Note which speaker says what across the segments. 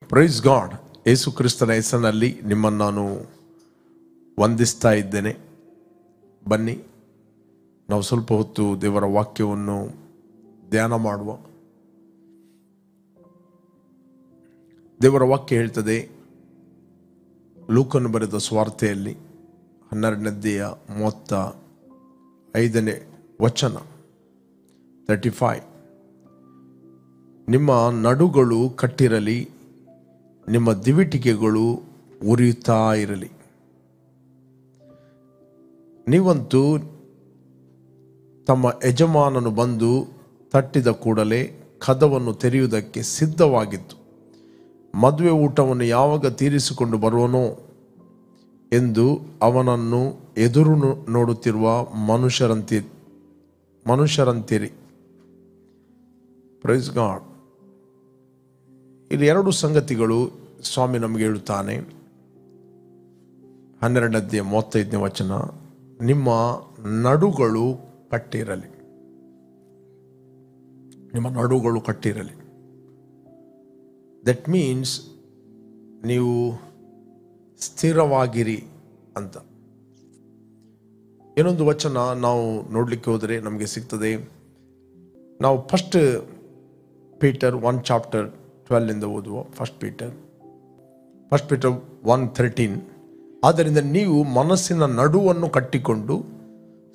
Speaker 1: Praise God. ಯೇಸು ಕ್ರಿಸ್ತನ ಹೆಸರಿನಲ್ಲಿ ನಿಮ್ಮನ್ನು ನಾನು ವಂದಿಸ್ತಾ ಇದ್ದೇನೆ. ಬನ್ನಿ ನಾವು ಸ್ವಲ್ಪ ಹೊತ್ತು ದೇವರ ವಾಕ್ಯವನ್ನು ಧ್ಯಾನ ಮಾಡುವ. ದೇವರ ವಾಕ್ಯ ಹೇಳ್ತದೆ, ಲೂಕನು ಬರೆದ ಸುವಾರ್ತೆಯಲ್ಲಿ 12:35 ವಚನ 35, ನಿಮ್ಮ ನಡುಗಳು ಕಟ್ಟಿರಲಿ, ನಿಮ್ಮ ದಿವಿಟಿಗೆಗಳು ಉರಿಯುತ್ತಾ ಇರಲಿ. ನೀವಂತೂ ತಮ್ಮ ಯಜಮಾನನು ಬಂದು ತಟ್ಟಿದ ಕೂಡಲೇ ಕದವನ್ನು ತೆರೆಯುವುದಕ್ಕೆ ಸಿದ್ಧವಾಗಿತ್ತು. ಮದುವೆ ಊಟವನ್ನು ಯಾವಾಗ ತೀರಿಸಿಕೊಂಡು ಬರುವನೋ ಎಂದು ಅವನನ್ನು ಎದುರು ನೋಡುತ್ತಿರುವ ಮನುಷ್ಯರಂತಿರಿ. Praise God. ಇಲ್ಲಿ ಎರಡು ಸಂಗತಿಗಳು ಸ್ವಾಮಿ ನಮಗೆ ಹೇಳುತ್ತಾನೆ. 12:35 ವಚನ, ನಿಮ್ಮ ನಡುಗಳು ಕಟ್ಟಿರಲಿ, ನಿಮ್ಮ ನಡುಗಳು ಕಟ್ಟಿರಲಿ. ದಟ್ ಮೀನ್ಸ್ ನೀವು ಸ್ಥಿರವಾಗಿರಿ ಅಂತ. ಇನ್ನೊಂದು ವಚನ ನಾವು ನೋಡಲಿಕ್ಕೆ ಹೋದರೆ ನಮಗೆ ಸಿಗ್ತದೆ. ನಾವು ಫಸ್ಟ್ ಪೀಟರ್ 1:12 ಓದುವ. ಫಸ್ಟ್ ಪೀಟರ್ 1:13, ಆದ್ದರಿಂದ ನೀವು ಮನಸ್ಸಿನ ನಡುವನ್ನು ಕಟ್ಟಿಕೊಂಡು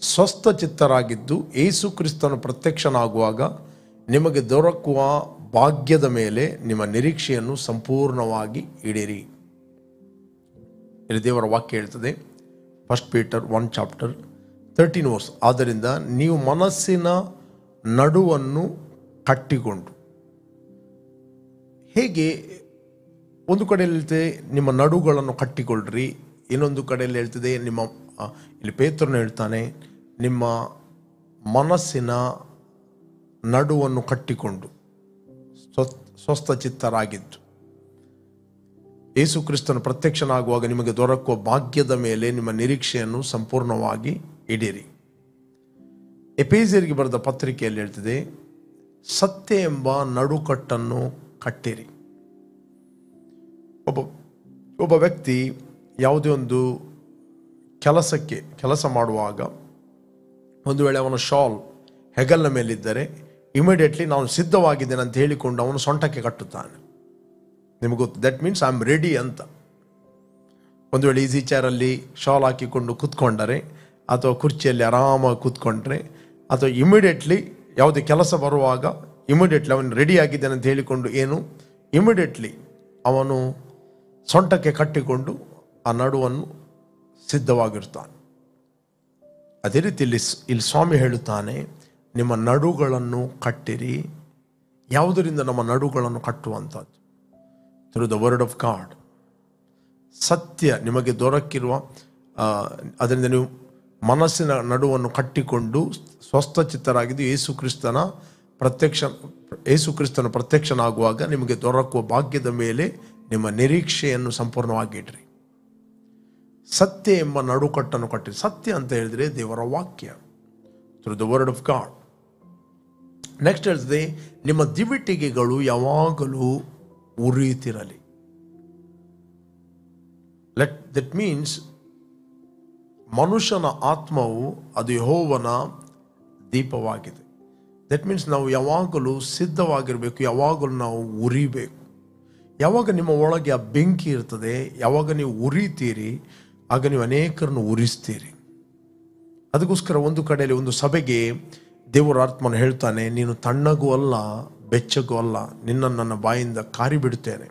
Speaker 1: ಸ್ವಸ್ಥ ಚಿತ್ತರಾಗಿದ್ದು ಯೇಸು ಕ್ರಿಸ್ತನು ಪ್ರತ್ಯಕ್ಷನಾಗುವಾಗ ನಿಮಗೆ ದೊರಕುವ ಭಾಗ್ಯದ ಮೇಲೆ ನಿಮ್ಮ ನಿರೀಕ್ಷೆಯನ್ನು ಸಂಪೂರ್ಣವಾಗಿ ಇಡಿರಿ. ಇಲ್ಲಿ ದೇವರ ವಾಕ್ಯ ಹೇಳ್ತದೆ, ಫಸ್ಟ್ ಪೀಟರ್ 1:13, ಆದ್ದರಿಂದ ನೀವು ಮನಸ್ಸಿನ ನಡುವನ್ನು ಕಟ್ಟಿಕೊಂಡು. ಹೇಗೆ? ಒಂದು ಕಡೆಯಲ್ಲಿ ಹೇಳ್ತದೆ ನಿಮ್ಮ ನಡುಗಳನ್ನು ಕಟ್ಟಿಕೊಳ್ಳ್ರಿ, ಇನ್ನೊಂದು ಕಡೆಯಲ್ಲಿ ಹೇಳ್ತದೆ ಇಲ್ಲಿ ಪೇತ್ರನು ಹೇಳ್ತಾನೆ, ನಿಮ್ಮ ಮನಸ್ಸಿನ ನಡುವನ್ನು ಕಟ್ಟಿಕೊಂಡು ಸ್ವಸ್ಥ ಚಿತ್ತರಾಗಿದ್ದು ಯೇಸು ಕ್ರಿಸ್ತನು ಪ್ರತ್ಯಕ್ಷನಾಗುವಾಗ ನಿಮಗೆ ದೊರಕುವ ಭಾಗ್ಯದ ಮೇಲೆ ನಿಮ್ಮ ನಿರೀಕ್ಷೆಯನ್ನು ಸಂಪೂರ್ಣವಾಗಿ ಇಡಿರಿ. ಎಫೆಸರಿಗೆ ಬರೆದ ಪತ್ರಿಕೆಯಲ್ಲಿ ಹೇಳ್ತದೆ, ಸತ್ಯ ಎಂಬ ನಡುಕಟ್ಟನ್ನು ಕಟ್ಟಿರಿ. ಒಬ್ಬ ವ್ಯಕ್ತಿ ಯಾವುದೇ ಒಂದು ಕೆಲಸ ಮಾಡುವಾಗ ಒಂದು ವೇಳೆ ಅವನ ಶಾಲ್ ಹೆಗಲ್ನ ಮೇಲಿದ್ದರೆ ಇಮಿಡಿಯೇಟ್ಲಿ ನಾನು ಸಿದ್ಧವಾಗಿದ್ದೇನೆ ಅಂತ ಹೇಳಿಕೊಂಡು ಅವನು ಸೊಂಟಕ್ಕೆ ಕಟ್ಟುತ್ತಾನೆ. ನಿಮಗೆ ಗೊತ್ತು, that means I am ready ಅಂತ. ಒಂದು ವೇಳೆ ಈಸಿ ಚೇರಲ್ಲಿ ಶಾಲ್ ಹಾಕಿಕೊಂಡು ಕೂತ್ಕೊಂಡರೆ ಅಥವಾ ಕುರ್ಚಿಯಲ್ಲಿ ಆರಾಮಾಗಿ ಕೂತ್ಕೊಂಡ್ರೆ ಅಥವಾ ಇಮಿಡಿಯೇಟ್ಲಿ ಯಾವುದೇ ಕೆಲಸ ಬರುವಾಗ ಇಮಿಡಿಯೇಟ್ಲಿ ಅವನು ರೆಡಿ ಆಗಿದ್ದಾನೆ ಅಂತ ಹೇಳಿಕೊಂಡು ಇಮಿಡಿಯೇಟ್ಲಿ ಅವನು ಸೊಂಟಕ್ಕೆ ಕಟ್ಟಿಕೊಂಡು ಆ ನಡುವನ್ನು ಸಿದ್ಧವಾಗಿರ್ತಾನೆ. ಅದೇ ರೀತಿ ಇಲ್ಲಿ ಸ್ವಾಮಿ ಹೇಳುತ್ತಾನೆ, ನಿಮ್ಮ ನಡುಗಳನ್ನು ಕಟ್ಟಿರಿ. ಯಾವುದರಿಂದ ನಮ್ಮ ನಡುಗಳನ್ನು ಕಟ್ಟುವಂಥದ್ದು? Through the word of God. ಸತ್ಯ ನಿಮಗೆ ದೊರಕಿರುವ ಅದರಿಂದ ನೀವು ಮನಸ್ಸಿನ ನಡುವನ್ನು ಕಟ್ಟಿಕೊಂಡು ಸ್ವಸ್ಥಚಿತ್ತರಾಗಿದ್ದು ಯೇಸು ಕ್ರಿಸ್ತನ ಪ್ರತ್ಯಕ್ಷನಾಗುವಾಗ ನಿಮಗೆ ದೊರಕುವ ಭಾಗ್ಯದ ಮೇಲೆ ನಿಮ್ಮ ನಿರೀಕ್ಷೆಯನ್ನು ಸಂಪೂರ್ಣವಾಗಿ ಇಡ್ರಿ. ಸತ್ಯ ಎಂಬ ನಡುಕಟ್ಟನ್ನು ಕಟ್ಟಿರಿ. ಸತ್ಯ ಅಂತ ಹೇಳಿದ್ರೆ ದೇವರ ವಾಕ್ಯ, through the word of god. Next ಹೇಳ್ತದೆ, ನಿಮ್ಮ ದಿವಿಟಿಗೆಗಳು ಯಾವಾಗಲೂ ಉರಿಯುತ್ತಿರಲಿ. ದಟ್ ಮೀನ್ಸ್ ಮನುಷ್ಯನ ಆತ್ಮವು ಅದು ಯೆಹೋವನ ದೀಪವಾಗಿದೆ. ದಟ್ ಮೀನ್ಸ್ ನಾವು ಯಾವಾಗಲೂ ಸಿದ್ಧವಾಗಿರಬೇಕು, ಯಾವಾಗಲೂ ನಾವು ಉರಿಬೇಕು. ಯಾವಾಗ ನಿಮ್ಮ ಒಳಗೆ ಆ ಬೆಂಕಿ ಇರ್ತದೆ, ಯಾವಾಗ ನೀವು ಉರಿತೀರಿ, ಆಗ ನೀವು ಅನೇಕರನ್ನು ಉರಿಸ್ತೀರಿ. ಅದಕ್ಕೋಸ್ಕರ ಒಂದು ಕಡೆಯಲ್ಲಿ ಒಂದು ಸಭೆಗೆ ದೇವರ ಆತ್ಮನು ಹೇಳ್ತಾನೆ, ನೀನು ತಣ್ಣಗೂ ಅಲ್ಲ ಬೆಚ್ಚಗೂ ಅಲ್ಲ, ನಿನ್ನನ್ನು ನನ್ನ ಬಾಯಿಂದ ಕಾರಿ ಬಿಡುತ್ತೇನೆ.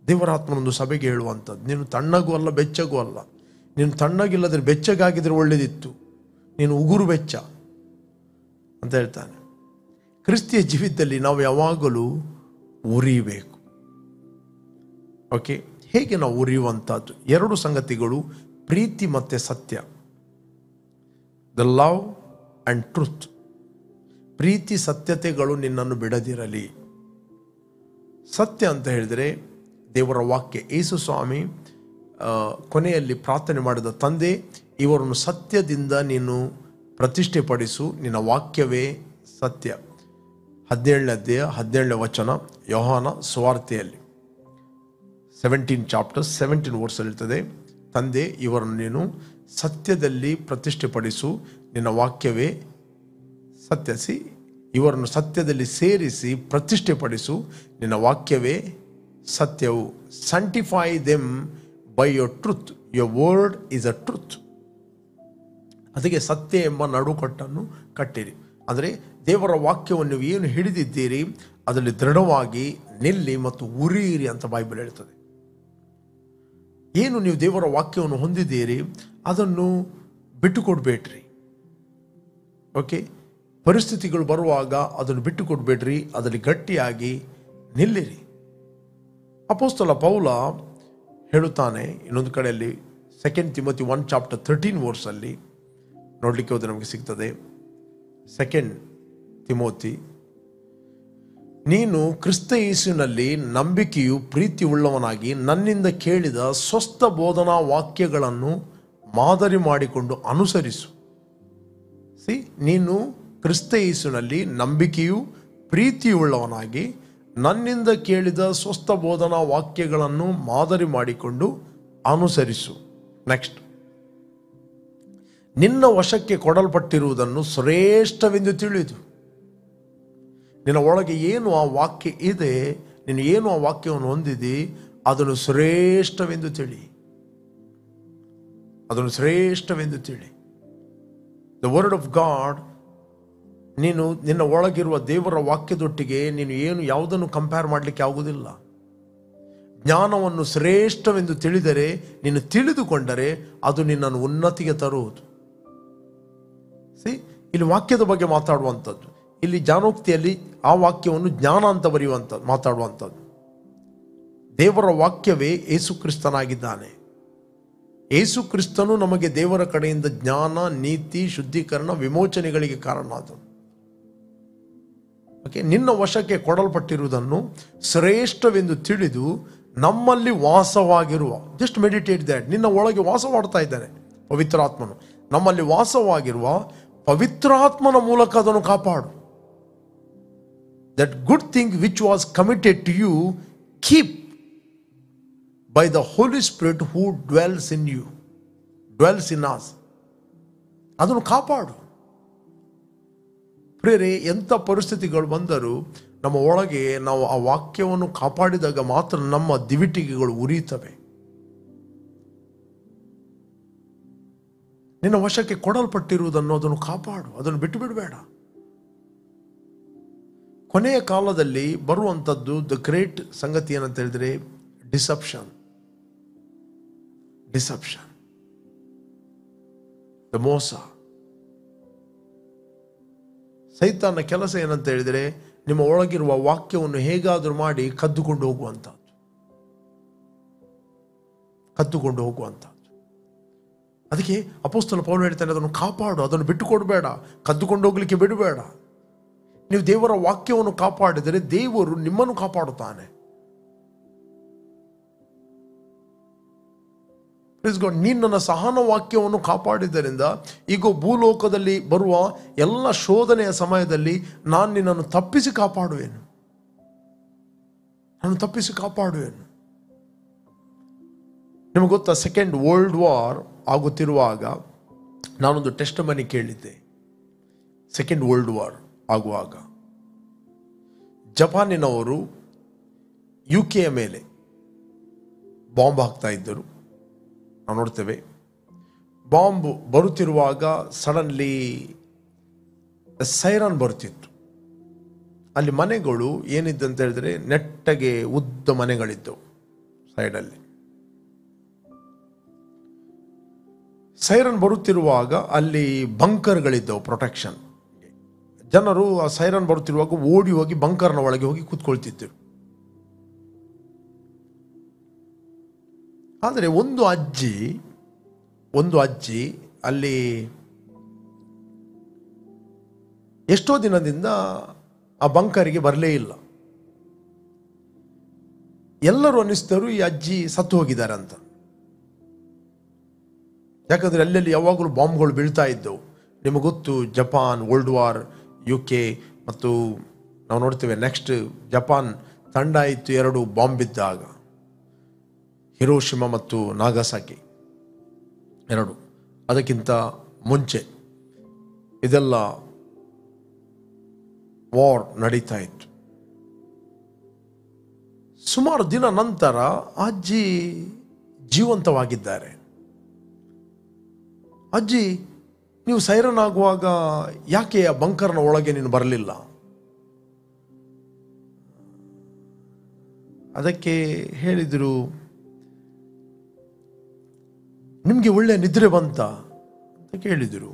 Speaker 1: ದೇವರ ಆತ್ಮನೊಂದು ಸಭೆಗೆ ಹೇಳುವಂಥದ್ದು, ನೀನು ತಣ್ಣಗೂ ಅಲ್ಲ ಬೆಚ್ಚಗೂ ಅಲ್ಲ. ನೀನು ತಣ್ಣಗಿಲ್ಲದ್ರೆ ಬೆಚ್ಚಗಾಗಿದ್ರೆ ಒಳ್ಳೆಯದಿತ್ತು, ನೀನು ಉಗುರು ಬೆಚ್ಚ ಅಂತ ಹೇಳ್ತಾನೆ. ಕ್ರಿಸ್ತಿಯ ಜೀವಿತದಲ್ಲಿ ನಾವು ಯಾವಾಗಲೂ ಉರಿಬೇಕು. ಓಕೆ, ಹೇಗೆ ನಾವು ಉರಿಯುವಂಥದ್ದು? ಎರಡು ಸಂಗತಿಗಳು, ಪ್ರೀತಿ ಮತ್ತು ಸತ್ಯ. The love and truth. ಪ್ರೀತಿ ಸತ್ಯತೆಗಳು ನಿನ್ನನ್ನು ಬಿಡದಿರಲಿ. ಸತ್ಯ ಅಂತ ಹೇಳಿದರೆ ದೇವರ ವಾಕ್ಯ. ಯೇಸು ಸ್ವಾಮಿ ಕೊನೆಯಲ್ಲಿ ಪ್ರಾರ್ಥನೆ ಮಾಡಿದ, ತಂದೆ ಇವರನ್ನು ಸತ್ಯದಿಂದ ನೀನು ಪ್ರತಿಷ್ಠೆಪಡಿಸು, ನಿನ್ನ ವಾಕ್ಯವೇ ಸತ್ಯ. 17ನೇ ಅಧ್ಯಾಯ 17ನೇ ವಚನ ಯೋಹಾನ ಸುವಾರ್ತೆಯಲ್ಲಿ. 17 ಚಾಪ್ಟರ್ 17 ವರ್ಸ್ ಹೇಳ್ತದೆ, ತಂದೆ ಇವರನ್ನು ನೀನು ಸತ್ಯದಲ್ಲಿ ಪ್ರತಿಷ್ಠೆಪಡಿಸು, ನಿನ್ನ ವಾಕ್ಯವೇ ಸತ್ಯಸಿ, ಇವರನ್ನು ಸತ್ಯದಲ್ಲಿ ಸೇರಿಸಿ ಪ್ರತಿಷ್ಠೆಪಡಿಸು, ನಿನ್ನ ವಾಕ್ಯವೇ ಸತ್ಯವು. Sanctify them by your truth, your word is a truth. ಅದಕ್ಕೆ ಸತ್ಯ ಎಂಬ ನಡುಕಟ್ಟನ್ನು ಕಟ್ಟಿರಿ. ಅಂದರೆ ದೇವರ ವಾಕ್ಯವನ್ನು ನೀವು ಏನು ಹಿಡಿದಿದ್ದೀರಿ ಅದರಲ್ಲಿ ದೃಢವಾಗಿ ನಿಲ್ಲಿ ಮತ್ತು ಉರಿಯಿರಿ ಅಂತ ಬೈಬಲ್ ಹೇಳ್ತದೆ. ಏನು ನೀವು ದೇವರ ವಾಕ್ಯವನ್ನು ಹೊಂದಿದ್ದೀರಿ ಅದನ್ನು ಬಿಟ್ಟುಕೊಡ್ಬೇಡ್ರಿ. ಓಕೆ, ಪರಿಸ್ಥಿತಿಗಳು ಬರುವಾಗ ಅದನ್ನು ಬಿಟ್ಟುಕೊಡ್ಬೇಡ್ರಿ, ಅದರಲ್ಲಿ ಗಟ್ಟಿಯಾಗಿ ನಿಲ್ಲಿರಿ. ಅಪೊಸ್ತಲ ಪೌಲ ಹೇಳುತ್ತಾನೆ ಇನ್ನೊಂದು ಕಡೆಯಲ್ಲಿ 2 ತಿಮೋಥಿ 1 ಚಾಪ್ಟರ್ 13 ವರ್ಸಲ್ಲಿ ನೋಡಲಿಕ್ಕೆ ಹೋದರೆ ನಮಗೆ ಸಿಗ್ತದೆ. 2 ತಿಮೋಥಿ, ನೀನು ಕ್ರಿಸ್ತ ಯೇಸುವಿನಲ್ಲಿ ನಂಬಿಕೆಯು ಪ್ರೀತಿ ಉಳ್ಳವನಾಗಿ ನನ್ನಿಂದ ಕೇಳಿದ ಸ್ವಸ್ಥ ಬೋಧನಾ ವಾಕ್ಯಗಳನ್ನು ಮಾದರಿ ಮಾಡಿಕೊಂಡು ಅನುಸರಿಸು. ನೀನು ಕ್ರಿಸ್ತ ಯೇಸುವಿನಲ್ಲಿ ನಂಬಿಕೆಯು ಪ್ರೀತಿಯುಳ್ಳವನಾಗಿ ನನ್ನಿಂದ ಕೇಳಿದ ಸ್ವಸ್ಥ ಬೋಧನಾ ವಾಕ್ಯಗಳನ್ನು ಮಾದರಿ ಮಾಡಿಕೊಂಡು ಅನುಸರಿಸು. ನೆಕ್ಸ್ಟ್, ನಿನ್ನ ವಶಕ್ಕೆ ಕೊಡಲ್ಪಟ್ಟಿರುವುದನ್ನು ಶ್ರೇಷ್ಠವೆಂದು ತಿಳಿದು, ನಿನ್ನ ಒಳಗೆ ಏನು ಆ ವಾಕ್ಯ ಇದೆ, ನೀನು ಏನು ಆ ವಾಕ್ಯವನ್ನು ಹೊಂದಿದಿ ಅದನ್ನು ಶ್ರೇಷ್ಠವೆಂದು ತಿಳಿ, ಅದನ್ನು ಶ್ರೇಷ್ಠವೆಂದು ತಿಳಿ. ದ ವರ್ಡ್ ಆಫ್ ಗಾಡ್, ನೀನು ನಿನ್ನ ಒಳಗಿರುವ ದೇವರ ವಾಕ್ಯದೊಟ್ಟಿಗೆ ನೀನು ಏನು ಯಾವುದನ್ನು ಕಂಪೇರ್ ಮಾಡಲಿಕ್ಕೆ ಆಗುವುದಿಲ್ಲ. ಜ್ಞಾನವನ್ನು ಶ್ರೇಷ್ಠವೆಂದು ತಿಳಿದರೆ, ನೀನು ತಿಳಿದುಕೊಂಡರೆ ಅದು ನಿನ್ನನ್ನು ಉನ್ನತಿಗೆ ತರುವುದು. ಇಲ್ಲಿ ವಾಕ್ಯದ ಬಗ್ಗೆ ಮಾತಾಡುವಂಥದ್ದು, ಇಲ್ಲಿ ಜ್ಞಾನೋಕ್ತಿಯಲ್ಲಿ ಆ ವಾಕ್ಯವನ್ನು ಜ್ಞಾನ ಅಂತ ಬರೆಯುವಂಥದ್ದು ಮಾತಾಡುವಂಥದ್ದು. ದೇವರ ವಾಕ್ಯವೇ ಯೇಸು ಕ್ರಿಸ್ತನಾಗಿದ್ದಾನೆ. ಯೇಸು ಕ್ರಿಸ್ತನು ನಮಗೆ ದೇವರ ಕಡೆಯಿಂದ ಜ್ಞಾನ, ನೀತಿ, ಶುದ್ಧೀಕರಣ, ವಿಮೋಚನೆಗಳಿಗೆ ಕಾರಣ. ಅದು ಓಕೆ, ನಿನ್ನ ವಶಕ್ಕೆ ಕೊಡಲ್ಪಟ್ಟಿರುವುದನ್ನು ಶ್ರೇಷ್ಠವೆಂದು ತಿಳಿದು ನಮ್ಮಲ್ಲಿ ವಾಸವಾಗಿರುವ, ಜಸ್ಟ್ ಮೆಡಿಟೇಟ್ ದ್ಯಾಟ್, ನಿನ್ನ ಒಳಗೆ ವಾಸವಾಡ್ತಾ ಇದ್ದಾನೆ ಪವಿತ್ರಾತ್ಮನು. ನಮ್ಮಲ್ಲಿ ವಾಸವಾಗಿರುವ ಪವಿತ್ರಾತ್ಮನ ಮೂಲಕ ಅದನ್ನು ಕಾಪಾಡು. That good thing which was committed to you keep by the Holy Spirit who dwells in you, dwells in us. ಅದನ್ನು ಕಾಪಾಡು. ಪ್ರಿಯರೇ, ಎಂಥ ಪರಿಸ್ಥಿತಿಗಳು ಬಂದರೂ ನಮ್ಮ ಒಳಗೆ ನಾವು ಆ ವಾಕ್ಯವನ್ನು ಕಾಪಾಡಿದಾಗ ಮಾತ್ರ ನಮ್ಮ ದಿವಿಟಿಗೆಗಳು ಉರಿಯುತ್ತವೆ. ನಿನ್ನ ವಶಕ್ಕೆ ಕೊಡಲ್ಪಟ್ಟಿರುವುದನ್ನು ಅದನ್ನು ಕಾಪಾಡು, ಅದನ್ನು ಬಿಟ್ಟು ಬಿಡಬೇಡ. ಕೊನೆಯ ಕಾಲದಲ್ಲಿ ಬರುವಂಥದ್ದು ದ ಗ್ರೇಟ್ ಸಂಗತಿ ಏನಂತ ಹೇಳಿದ್ರೆ ಡಿಸೆಪ್ಷನ್. ಡಿಸೆಪ್ಷನ್, ದ ಮೋಸ. ಸೈತಾನ ಕೆಲಸ ಏನಂತ ಹೇಳಿದರೆ ನಿಮ್ಮ ಒಳಗಿರುವ ವಾಕ್ಯವನ್ನು ಹೇಗಾದರೂ ಮಾಡಿ ಕದ್ದುಕೊಂಡು ಹೋಗುವಂಥದ್ದು, ಕದ್ದುಕೊಂಡು ಹೋಗುವಂಥದ್ದು. ಅದಕ್ಕೆ ಅಪೊಸ್ತಲ ಪೌಲ ಹೇಳ್ತಾನೆ, ಅದನ್ನು ಕಾಪಾಡು, ಅದನ್ನು ಬಿಟ್ಟುಕೊಡಬೇಡ, ಕದ್ದುಕೊಂಡು ಹೋಗ್ಲಿಕ್ಕೆ ಬಿಡಬೇಡ. ನೀವು ದೇವರ ವಾಕ್ಯವನ್ನು ಕಾಪಾಡಿದರೆ ದೇವರು ನಿಮ್ಮನ್ನು ಕಾಪಾಡುತ್ತಾನೆ. ನೀನು ನನ್ನ ಸಹನ ವಾಕ್ಯವನ್ನು ಕಾಪಾಡಿದ್ದರಿಂದ ಈಗ ಭೂಲೋಕದಲ್ಲಿ ಬರುವ ಎಲ್ಲ ಶೋಧನೆಯ ಸಮಯದಲ್ಲಿ ನಾನು ನಿನ್ನನ್ನು ತಪ್ಪಿಸಿ ಕಾಪಾಡುವೆನು, ನಾನು ತಪ್ಪಿಸಿ ಕಾಪಾಡುವೆನು. ನಿಮಗೆ ಗೊತ್ತಾ, ಸೆಕೆಂಡ್ ವರ್ಲ್ಡ್ ವಾರ್ ಆಗುತ್ತಿರುವಾಗ ನಾನೊಂದು ಟೆಸ್ಟ್ ಮನಿ ಕೇಳಿದ್ದೆ. ಸೆಕೆಂಡ್ ವರ್ಲ್ಡ್ ವಾರ್ ಆಗುವಾಗ ಜಪಾನಿನವರು UK ಮೇಲೆ ಬಾಂಬ್ ಹಾಕ್ತಾ ಇದ್ದರು. ನಾವು ನೋಡ್ತೇವೆ, ಬಾಂಬ್ ಬರುತ್ತಿರುವಾಗ ಸಡನ್ಲಿ ಸೈರನ್ ಬರುತ್ತಿತ್ತು. ಅಲ್ಲಿ ಮನೆಗಳು ಏನಿದ್ದಂತ ಹೇಳಿದ್ರೆ ನೆಟ್ಟಗೆ ಉದ್ದ ಮನೆಗಳಿದ್ದವು ಸೈಡಲ್ಲಿ. ಸೈರನ್ ಬರುತ್ತಿರುವಾಗ ಅಲ್ಲಿ ಬಂಕರ್ಗಳಿದ್ದವು ಪ್ರೊಟೆಕ್ಷನ್. ಜನರು ಆ ಸೈರನ್ ಬರುತ್ತಿರುವಾಗ ಓಡಿ ಹೋಗಿ ಬಂಕರ್ನ ಒಳಗೆ ಹೋಗಿ ಕೂತ್ಕೊಳ್ತಿದ್ದರು. ಆದರೆ ಒಂದು ಅಜ್ಜಿ ಅಲ್ಲಿ ಎಷ್ಟೋ ದಿನದಿಂದ ಆ ಬಂಕರಿಗೆ ಬರಲೇ ಇಲ್ಲ. ಎಲ್ಲರೂ ಅನ್ನಿಸ್ತರು ಈ ಅಜ್ಜಿ ಸತ್ತು ಹೋಗಿದ್ದಾರೆ ಅಂತ. ಯಾಕಂದ್ರೆ ಅಲ್ಲೆಲ್ಲಿ ಯಾವಾಗಲೂ ಬಾಂಬ್ಗಳು ಬೀಳ್ತಾ ಇದ್ದವು. ನಿಮಗೆ ಗೊತ್ತು, ಜಪಾನ್, ವರ್ಲ್ಡ್ ವಾರ್, UK ಮತ್ತು ನಾವು ನೋಡ್ತೇವೆ ನೆಕ್ಸ್ಟ್ ಜಪಾನ್ ತಂಡ ಇತ್ತು 2 ಬಾಂಬ್ ಬಿದ್ದಾಗ. ಹಿರೋಶಿಮಾ ಮತ್ತು ನಾಗಸಾಕಿ ಎರಡು, ಅದಕ್ಕಿಂತ ಮುಂಚೆ ಇದೆಲ್ಲ ವಾರ್ ನಡೀತಾ ಇತ್ತು. ಸುಮಾರು ದಿನ ನಂತರ ಅಜ್ಜಿ ಜೀವಂತವಾಗಿದ್ದಾರೆ. ಅಜ್ಜಿ, ನೀವು ಸೈರನ್ ಆಗುವಾಗ ಯಾಕೆ ಆ ಬಂಕರ್ನ ಒಳಗೆ ನೀನು ಬರಲಿಲ್ಲ? ಅದಕ್ಕೆ ಹೇಳಿದರು, ನಿಮಗೆ ಒಳ್ಳೆ ನಿದ್ರೆ ಬಂತ ಅಂತ ಕೇಳಿದರು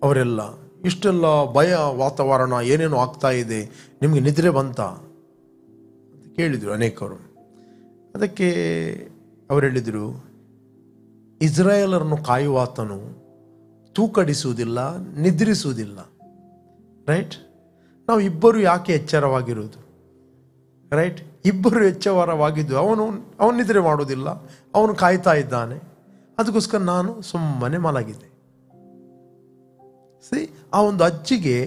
Speaker 1: ಅವರೆಲ್ಲ. ಇಷ್ಟೆಲ್ಲ ಭಯ ವಾತಾವರಣ ಏನೇನೋ ಆಗ್ತಾ ಇದೆ, ನಿಮಗೆ ನಿದ್ರೆ ಬಂತ ಅಂತ ಕೇಳಿದರು ಅನೇಕರು. ಅದಕ್ಕೆ ಅವರು ಹೇಳಿದರು, ಇಸ್ರಾಯೇಲರನ್ನು ಕಾಯುವಾತನು ತೂಕಡಿಸುವುದಿಲ್ಲ, ನಿದ್ರಿಸುವುದಿಲ್ಲ. ರೈಟ್? ನಾವು ಇಬ್ಬರು ಯಾಕೆ ಎಚ್ಚರವಾಗಿರುವುದು? ರೈಟ್? ಇಬ್ಬರು ಎಚ್ಚರವಾಗಿದ್ದು ಅವನು ನಿದ್ರೆ ಮಾಡೋದಿಲ್ಲ, ಅವನು ಕಾಯ್ತಾ ಇದ್ದಾನೆ. ಅದಕ್ಕೋಸ್ಕರ ನಾನು ಸುಮ್ಮನೆ ಮಲಗಿದೆ. ಆ ಒಂದು ಅಜ್ಜಿಗೆ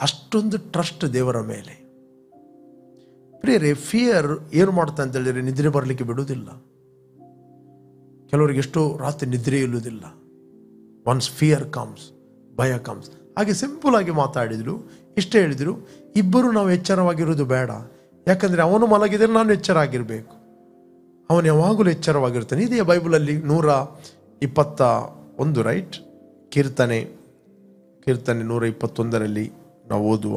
Speaker 1: ಅಷ್ಟೊಂದು ಟ್ರಸ್ಟ್ ದೇವರ ಮೇಲೆ. ಪ್ರಿಯರೇ, ಫಿಯರ್ ಏನು ಮಾಡ್ತಾ ಅಂತ ಹೇಳಿದ್ರೆ ನಿದ್ರೆ ಬರಲಿಕ್ಕೆ ಬಿಡುವುದಿಲ್ಲ. ಕೆಲವರಿಗೆ ಎಷ್ಟೋ ರಾತ್ರಿ ನಿದ್ರೆ ಇಲ್ಲುವುದಿಲ್ಲ. ಒನ್ಸ್ ಫಿಯರ್ ಕಮ್ಸ್, ಭಯ ಕಮ್ಸ್. ಹಾಗೆ ಸಿಂಪಲ್ ಆಗಿ ಮಾತಾಡಿದ್ರು, ಇಷ್ಟೇ ಹೇಳಿದರು, ಇಬ್ಬರು ನಾವು ಎಚ್ಚರವಾಗಿರೋದು ಬೇಡ. ಯಾಕಂದರೆ ಅವನು ಮಲಗಿದರೆ ನಾನು ಎಚ್ಚರ ಆಗಿರಬೇಕು. ಅವನು ಯಾವಾಗಲೂ ಎಚ್ಚರವಾಗಿರ್ತಾನೆ. ಇದೆಯಾ ಬೈಬಲಲ್ಲಿ 121, ರೈಟ್? ಕೀರ್ತನೆ 121 ನಾವು ಓದುವ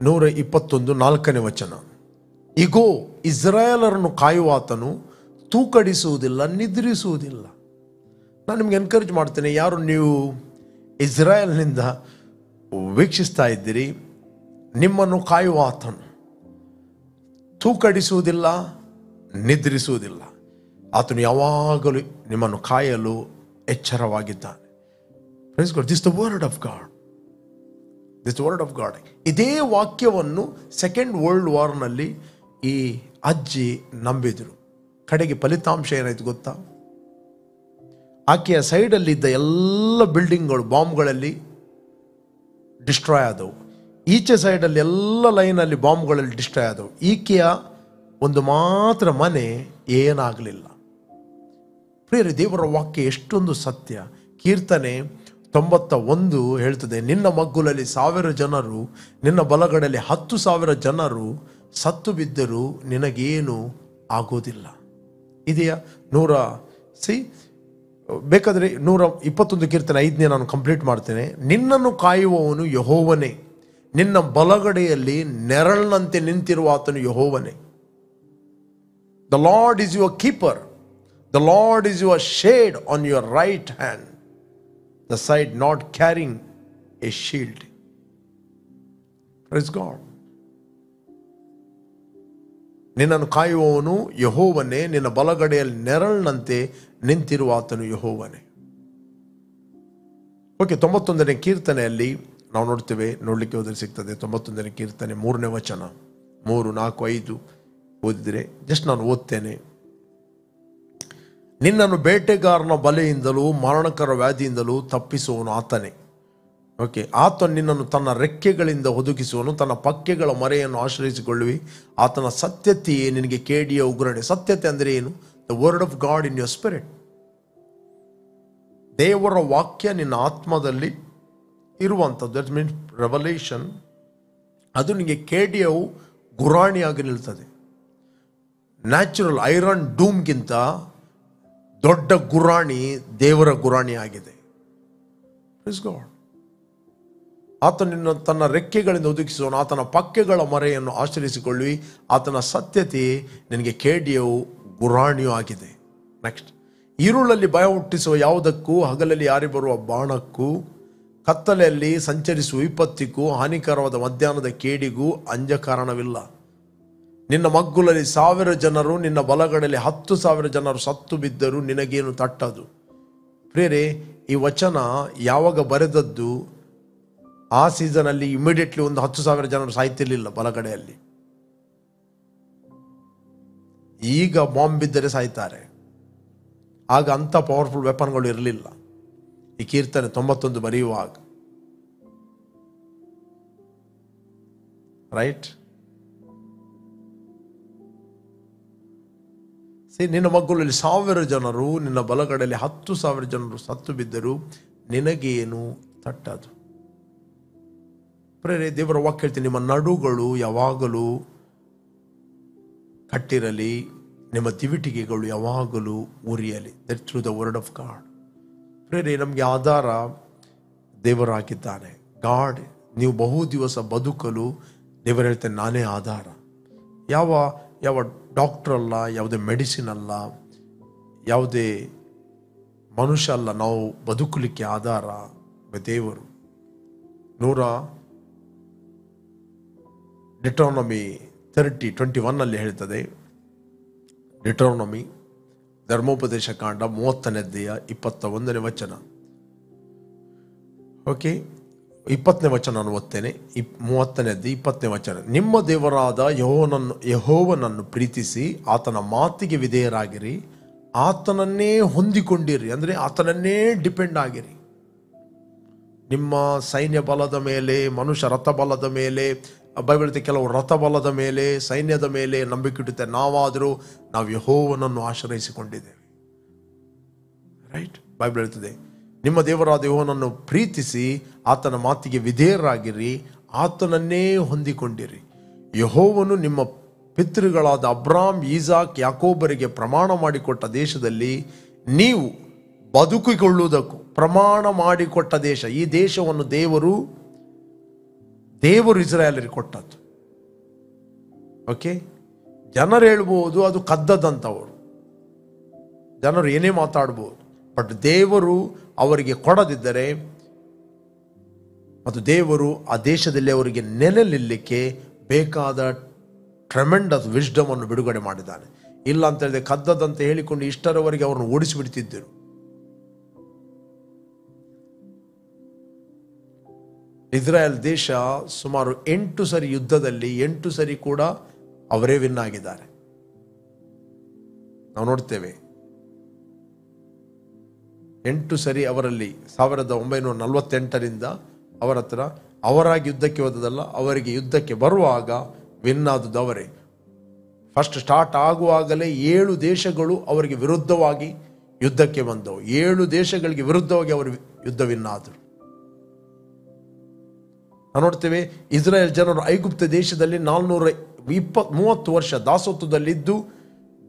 Speaker 1: 121 4ನೇ ವಚನ. ಇಗೋ, ಇಸ್ರಾಯೇಲರನ್ನು ಕಾಯುವಾತನು ತೂಕಡಿಸುವುದಿಲ್ಲ, ನಿದ್ರಿಸುವುದಿಲ್ಲ. ನಾನು ನಿಮ್ಗೆ ಎನ್ಕರೇಜ್ ಮಾಡ್ತೇನೆ, ಯಾರು ನೀವು ಇಸ್ರಾಯೇಲ್ನಿಂದ ವೀಕ್ಷಿಸ್ತಾ ಇದ್ದೀರಿ, ನಿಮ್ಮನ್ನು ಕಾಯುವಾತನು ತೂಕಡಿಸುವುದಿಲ್ಲ, ನಿದ್ರಿಸುವುದಿಲ್ಲ. ಆತನು ಯಾವಾಗಲೂ ನಿಮ್ಮನ್ನು ಕಾಯಲು ಎಚ್ಚರವಾಗಿದ್ದಾನೆ. Praise God. This is the word of God. This is the word of God. ಇದೇ ವಾಕ್ಯವನ್ನು ಸೆಕೆಂಡ್ ವರ್ಲ್ಡ್ ವಾರ್ನಲ್ಲಿ ಈ ಅಜ್ಜಿ ನಂಬಿದರು. ಕಡೆಗೆ ಫಲಿತಾಂಶ ಏನಾಯ್ತು ಗೊತ್ತಾ? ಆಕೆಯ ಸೈಡಲ್ಲಿದ್ದ ಎಲ್ಲ ಬಿಲ್ಡಿಂಗ್ಗಳು ಬಾಂಬ್ಗಳಲ್ಲಿ ಡಿಸ್ಟ್ರಾಯ್ ಆದವು. ಈಚೆ ಸೈಡಲ್ಲಿ ಎಲ್ಲ ಲೈನಲ್ಲಿ ಬಾಂಬ್ಗಳಲ್ಲಿ ಡಿಸ್ಟ್ರಾಯ್ ಆದವು. ಈಕೆಯ ಒಂದು ಮಾತ್ರ ಮನೆ ಏನಾಗಲಿಲ್ಲ. ಪ್ರಿಯರೇ, ದೇವರ ವಾಕ್ಯ ಎಷ್ಟೊಂದು ಸತ್ಯ. ಕೀರ್ತನೆ 91 ಹೇಳ್ತದೆ, ನಿನ್ನ ಮಗ್ಗುಲಲ್ಲಿ 1000 ಜನರು, ನಿನ್ನ ಬಲಗಡೆಯಲ್ಲಿ 10,000 ಜನರು ಸತ್ತು ಬಿದ್ದರೂ ನಿನಗೇನು ಆಗೋದಿಲ್ಲ. ಇದೆಯಾ? ಬೇಕಾದರೆ 121 ಕೀರ್ತನೆ 5ನೇ ನಾನು ಕಂಪ್ಲೀಟ್ ಮಾಡ್ತೇನೆ. ನಿನ್ನನ್ನು ಕಾಯುವವನು ಯೆಹೋವನೇ, ನಿನ್ನ ಬಲಗಡೆಯಲ್ಲಿ ನೆರಳಿನಂತೆ ನಿಂತಿರುವ ಆತನು ಯೆಹೋವನೇ. The Lord is your keeper, the Lord is your shade on your right hand, the side not carrying a shield. Praise God. ನಿನ್ನನ್ನು ಕಾಯುವವನು ಯೆಹೋವನೇ, ನಿನ್ನ ಬಲಗಡೆಯಲ್ಲಿ ನೆರಳಿನಂತೆ ನಿಂತಿರುವ ಆತನು ಯೆಹೋವನೇ. ಓಕೆ, 91ನೇ ಕೀರ್ತನೆಯಲ್ಲಿ ನಾವು ನೋಡಲಿಕ್ಕೆ ಹೋದರೆ ಸಿಗ್ತದೆ. 91ನೇ ಕೀರ್ತನೆ 3ನೇ ವಚನ, 3, 4, 5 ಓದಿದರೆ ಜಸ್ಟ್ ನಾನು ಓದ್ತೇನೆ. ನಿನ್ನನ್ನು ಬೇಟೆಗಾರನ ಬಲೆಯಿಂದಲೂ ಮರಣಕರ ವ್ಯಾಧಿಯಿಂದಲೂ ತಪ್ಪಿಸುವನು ಆತನೇ. ಓಕೆ, ಆತನು ನಿನ್ನನ್ನು ತನ್ನ ರೆಕ್ಕೆಗಳಿಂದ ಒದಗಿಸುವನು, ತನ್ನ ಪಕ್ಕೆಗಳ ಮರೆಯನ್ನು ಆಶ್ರಯಿಸಿಕೊಳ್ಳುವಿ. ಆತನ ಸತ್ಯತೆಯೇ ನಿನಗೆ ಕೇಡಿಯ ಉಗ್ರಣೆ. ಸತ್ಯತೆ ಅಂದರೆ ಏನು? The word of god in your spirit. ದೇವರ ವಾಕ್ಯ ನಿನ್ನ ಆತ್ಮದಲ್ಲಿ ಇರುವಂಥದ್ದು, ದಟ್ ಮೀನ್ಸ್ ರೆವಲೇಷನ್. ಅದು ನಿನಗೆ ಕೇಡಿಯವು ಗುರಾಣಿಯಾಗಿ ನಿಲ್ತದೆ. ನ್ಯಾಚುರಲ್ ಐರನ್ ಡೂಮ್ಗಿಂತ ದೊಡ್ಡ ಗುರಾಣಿ ದೇವರ ಗುರಾಣಿ ಆಗಿದೆ. Please god. ಆತನ ತನ್ನ ರೆಕ್ಕೆಗಳಿಂದ ಒದಗಿಸುವನು, ಆತನ ಪಕ್ಕೆಗಳ ಮರೆಯನ್ನು ಆಶ್ರಯಿಸಿಕೊಳ್ಳಿ. ಆತನ ಸತ್ಯತೆ ನಿನಗೆ ಕೇಡಿಯವು ಗುರಾಣಿಯೂ ಆಗಿದೆ. ನೆಕ್ಸ್ಟ್, ಈರುಳಲ್ಲಿ ಭಯ ಹುಟ್ಟಿಸುವ ಯಾವುದಕ್ಕೂ, ಹಗಲಲ್ಲಿ ಯಾರಿ ಬರುವ ಬಾಣಕ್ಕೂ, ಕತ್ತಲೆಯಲ್ಲಿ ಸಂಚರಿಸುವ ವಿಪತ್ತಿಗೂ, ಹಾನಿಕರವಾದ ಮಧ್ಯಾಹ್ನದ ಕೇಡಿಗೂ ಅಂಜ ಕಾರಣವಿಲ್ಲ. ನಿನ್ನ ಮಗ್ಗುಲಲ್ಲಿ 1000 ಜನರು, ನಿನ್ನ ಬಲಗಡೆಯಲ್ಲಿ 10,000 ಜನರು ಸತ್ತು ಬಿದ್ದರೂ ನಿನಗೇನು ತಟ್ಟದು. ಪ್ರಿಯರೇ, ಈ ವಚನ ಯಾವಾಗ ಬರೆದದ್ದು, ಆ ಸೀಸನಲ್ಲಿ ಇಮಿಡಿಯೇಟ್ಲಿ ಒಂದು 10,000 ಜನರು ಸಾಯ್ತಿರ್ಲಿಲ್ಲ ಬಲಗಡೆಯಲ್ಲಿ. ಈಗ ಬಾಂಬ್ ಬಿದ್ದರೆ ಸಾಯ್ತಾರೆ. ಆಗ ಅಂಥ ಪವರ್ಫುಲ್ ವೆಪನ್ಗಳು ಇರಲಿಲ್ಲ. ಈ ಕೀರ್ತನೆ 91 ಬರೆಯುವಾಗ, ರೈಟ್? ನಿನ್ನ ಮಗ್ಗುಲಲ್ಲಿ 1000 ಜನರು, ನಿನ್ನ ಬಲಗಡೆಯಲ್ಲಿ 10,000 ಜನರು ಸತ್ತು ಬಿದ್ದರು, ನಿನಗೇನು ತಟ್ಟದು. ಪ್ರೇರೆ, ದೇವರ ವಾಕ್ಯ ಹೇಳ್ತೀನಿ, ನಿಮ್ಮ ನಡುಗಳು ಯಾವಾಗಲೂ ಕಟ್ಟಿರಲಿ, ನಿಮ್ಮ ದಿವಿಟಿಗೆಗಳು ಯಾವಾಗಲೂ ಉರಿಯಲಿ. That through the word of God. ಪ್ರೇರೆ, ನಮಗೆ ಆಧಾರ ದೇವರಾಗಿದ್ದಾನೆ. ಗಾಡ್, ನೀವು ಬಹು ದಿವಸ ಬದುಕಲು ದೇವರು ಹೇಳ್ತೇನೆ, ನಾನೇ ಆಧಾರ. ಯಾವ ಡಾಕ್ಟರ್ ಅಲ್ಲ, ಯಾವುದೇ ಮೆಡಿಸಿನ್ ಅಲ್ಲ, ಯಾವುದೇ ಮನುಷ್ಯ ಅಲ್ಲ. ನಾವು ಬದುಕಲಿಕ್ಕೆ ಆಧಾರ ದೇವರು. ಡಿಟ್ರಾನಮಿ 30:21 ಹೇಳ್ತದೆ. ಡಿಟ್ರಾನಮಿ ಧರ್ಮೋಪದೇಶ ಕಾಂಡ 30ನೇ ವಚನ. ಓಕೆ, 20ನೇ ವಚನ ನಾನು ಓದ್ತೇನೆ. 30ನೇ ವಚನ. ನಿಮ್ಮ ದೇವರಾದ ಯೆಹೋವನನ್ನು ಪ್ರೀತಿಸಿ ಆತನ ಮಾತಿಗೆ ವಿಧೇಯರಾಗಿರಿ, ಆತನನ್ನೇ ಹೊಂದಿಕೊಂಡಿರಿ, ಅಂದರೆ ಆತನನ್ನೇ ಡಿಪೆಂಡ್ ಆಗಿರಿ. ನಿಮ್ಮ ಸೈನ್ಯ ಬಲದ ಮೇಲೆ, ಮನುಷ್ಯ ರಥ ಬಲದ ಮೇಲೆ, ಬೈಬಲ್ ಕೆಲವು ರಥ ಬಲದ ಮೇಲೆ, ಸೈನ್ಯದ ಮೇಲೆ ನಂಬಿಕೆ ಇಡುತ್ತೆ. ನಾವು ಯೆಹೋವನನ್ನು ಆಶ್ರಯಿಸಿಕೊಂಡಿದ್ದೇವೆ. ರೈಟ್, ಬೈಬಲ್ ಹೇಳ್ತದೆ, ನಿಮ್ಮ ದೇವರಾದ ಯೆಹೋವನನ್ನು ಪ್ರೀತಿಸಿ ಆತನ ಮಾತಿಗೆ ವಿಧೇಯರಾಗಿರಿ, ಆತನನ್ನೇ ಹೊಂದಿಕೊಂಡಿರಿ. ಯೆಹೋವನು ನಿಮ್ಮ ಪಿತೃಗಳಾದ ಅಬ್ರಾಮ್, ಈಸಾಕ್, ಯಾಕೋಬರಿಗೆ ಪ್ರಮಾಣ ಮಾಡಿಕೊಟ್ಟ ದೇಶದಲ್ಲಿ ನೀವು ಬದುಕಿಕೊಳ್ಳುವುದಕ್ಕೂ ಪ್ರಮಾಣ ಮಾಡಿಕೊಟ್ಟ ದೇಶ. ಈ ದೇಶವನ್ನು ದೇವರು ಇಸ್ರಾಯೇಲರಿಗೆ ಕೊಟ್ಟದ್ದು. ಓಕೆ, ಜನರು ಹೇಳ್ಬೋದು ಅದು ಕದ್ದದಂತವರು, ಜನರು ಏನೇ ಮಾತಾಡ್ಬೋದು. ಬಟ್ ದೇವರು ಅವರಿಗೆ ಕೊಡದಿದ್ದರೆ, ಮತ್ತು ದೇವರು ಆ ದೇಶದಲ್ಲಿ ಅವರಿಗೆ ನೆಲೆ ನಿಲ್ಲಲಿಕ್ಕೆ ಬೇಕಾದ ಟ್ರೆಮೆಂಡಸ್ ವಿಸ್ಡಮ್ ಅನ್ನು ಬಿಡುಗಡೆ ಮಾಡಿದ್ದಾನೆ. ಇಲ್ಲ ಅಂತ ಹೇಳಿದ್ರೆ ಕದ್ದದಂತೆ ಹೇಳಿಕೊಂಡು ಇಷ್ಟರವರೆಗೆ ಅವರನ್ನು ಓಡಿಸಿಬಿಡ್ತಿದ್ದರು. ಇಸ್ರಾಯೇಲ್ ದೇಶ ಸುಮಾರು 8 ಸರಿ ಯುದ್ಧದಲ್ಲಿ 8 ಸರಿ ಕೂಡ ಅವರೇ ವಿನ್ ಆಗಿದ್ದಾರೆ. ನಾವು ನೋಡ್ತೇವೆ, 8 ಸರಿ ಅವರಲ್ಲಿ 1948ರಿಂದ ಅವರ ಹತ್ರ ಅವರಾಗಿ ಯುದ್ಧಕ್ಕೆ ಹೋದದಲ್ಲ, ಅವರಿಗೆ ಯುದ್ಧಕ್ಕೆ ಬರುವಾಗ ವಿನ್ ಆದದ್ದು ಅವರೇ. ಫಸ್ಟ್ ಸ್ಟಾರ್ಟ್ ಆಗುವಾಗಲೇ 7 ದೇಶಗಳು ಅವರಿಗೆ ವಿರುದ್ಧವಾಗಿ ಯುದ್ಧಕ್ಕೆ ಬಂದವು. 7 ದೇಶಗಳಿಗೆ ವಿರುದ್ಧವಾಗಿ ಅವರು ಯುದ್ಧ ವಿನ್ ಆದರು. ನಾವು ನೋಡ್ತೇವೆ, ಇಸ್ರಾಯೇಲ್ ಜನರು ಐಗುಪ್ತ ದೇಶದಲ್ಲಿ 430 ವರ್ಷ ದಾಸತ್ವದಲ್ಲಿದ್ದು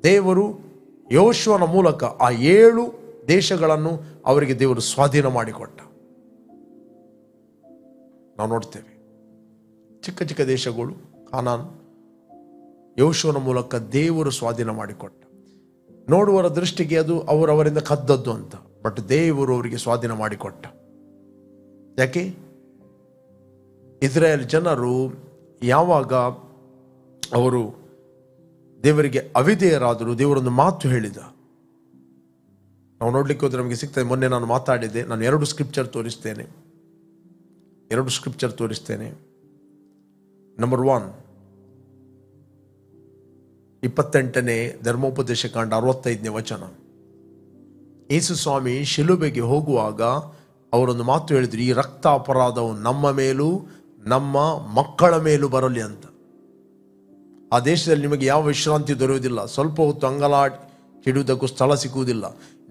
Speaker 1: ದೇವರು ಯೆಹೋಶುವನ ಮೂಲಕ ಆ 7 ದೇಶಗಳನ್ನು ಅವರಿಗೆ ದೇವರು ಸ್ವಾಧೀನ ಮಾಡಿಕೊಟ್ಟ. ನಾವು ನೋಡ್ತೇವೆ, ಚಿಕ್ಕ ಚಿಕ್ಕ ದೇಶಗಳು, ಕಾನಾನ್, ಯೆಹೋಶುವನ ಮೂಲಕ ದೇವರು ಸ್ವಾಧೀನ ಮಾಡಿಕೊಟ್ಟ. ನೋಡುವರ ದೃಷ್ಟಿಗೆ ಅದು ಅವರವರಿಂದ ಕದ್ದದ್ದು ಅಂತ, ಬಟ್ ದೇವರು ಅವರಿಗೆ ಸ್ವಾಧೀನ ಮಾಡಿಕೊಟ್ಟ. ಯಾಕೆ? ಇಸ್ರಾಯೇಲ್ ಜನರು ಯಾವಾಗ ಅವರು ದೇವರಿಗೆ ಅವಿಧೇಯರಾದರು, ದೇವರೊಂದು ಮಾತು ಹೇಳಿದ. ನಾವು ನೋಡ್ಲಿಕ್ಕೆ ಹೋದ್ರೆ ನಮಗೆ ಸಿಗ್ತದೆ. ಮೊನ್ನೆ ನಾನು ಮಾತಾಡಿದ್ದೆ, ನಾನು 2 ಸ್ಕ್ರಿಪ್ಚರ್ ತೋರಿಸ್ತೇನೆ. ನಂಬರ್ 1, 28ನೇ ಧರ್ಮೋಪದೇಶ ಕಾಂಡ 65ನೇ ವಚನ. ಯೇಸು ಸ್ವಾಮಿ ಶಿಲುಬೆಗೆ ಹೋಗುವಾಗ ಅವರೊಂದು ಮಾತು ಹೇಳಿದ್ರು, ಈ ರಕ್ತ ಅಪರಾಧವು ನಮ್ಮ ಮೇಲೂ ನಮ್ಮ ಮಕ್ಕಳ ಮೇಲೂ ಬರಲಿ ಅಂತ. ಆ ದೇಶದಲ್ಲಿ ನಿಮಗೆ ಯಾವ ವಿಶ್ರಾಂತಿ ದೊರೆಯುವುದಿಲ್ಲ, ಸ್ವಲ್ಪ ಹೊತ್ತು ಅಂಗಲಾಡಿ ಹಿಡಿಯುವುದಕ್ಕೂ ಸ್ಥಳ ಸಿಗುವುದಿಲ್ಲ.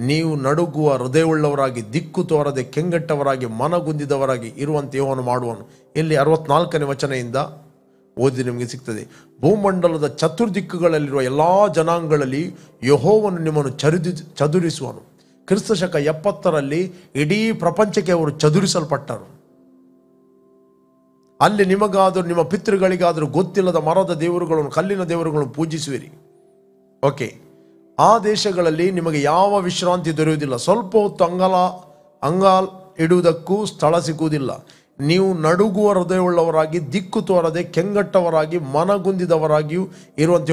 Speaker 1: ನೀವು ನಡುಗುವ ಹೃದಯವುಳ್ಳವರಾಗಿ, ದಿಕ್ಕು ತೋರದೆ ಕೆಂಗೆಟ್ಟವರಾಗಿ, ಮನಗುಂದಿದವರಾಗಿ ಇರುವಂತೆ ಯೆಹೋವನು ಮಾಡುವನು. ಇಲ್ಲಿ 64ನೇ ವಚನದಿಂದ ಓದಿ ನಿಮಗೆ ಸಿಗ್ತದೆ. ಭೂಮಂಡಲದ ಚತುರ್ದಿಕ್ಕುಗಳಲ್ಲಿರುವ ಎಲ್ಲ ಜನಾಂಗಗಳಲ್ಲಿ ಯೆಹೋವನು ನಿಮ್ಮನ್ನು ಚದುರಿಸುವನು. ಕ್ರಿಸ್ತಶಕ 70ರಲ್ಲಿ ಇಡೀ ಪ್ರಪಂಚಕ್ಕೆ ಅವರು ಚದುರಿಸಲ್ಪಟ್ಟರು. ಅಲ್ಲಿ ನಿಮಗಾದರೂ ನಿಮ್ಮ ಪಿತೃಗಳಿಗಾದರೂ ಗೊತ್ತಿಲ್ಲದ ಮರದ ದೇವರುಗಳನ್ನು, ಕಲ್ಲಿನ ದೇವರುಗಳನ್ನು ಪೂಜಿಸುವಿರಿ. ಓಕೆ, ಆ ದೇಶಗಳಲ್ಲಿ ನಿಮಗೆ ಯಾವ ವಿಶ್ರಾಂತಿ ದೊರೆಯುವುದಿಲ್ಲ, ಸ್ವಲ್ಪ ಹೊತ್ತು ಅಂಗಾಲ್ ಇಡುವುದಕ್ಕೂ ಸ್ಥಳ ಸಿಗುವುದಿಲ್ಲ. ನೀವು ನಡುಗುವ ಹೃದಯವುಳ್ಳವರಾಗಿ, ದಿಕ್ಕು ತೋರದೆ ಕೆಂಗಟ್ಟವರಾಗಿ, ಮನಗುಂದಿದವರಾಗಿಯೂ ಇರುವಂತೆ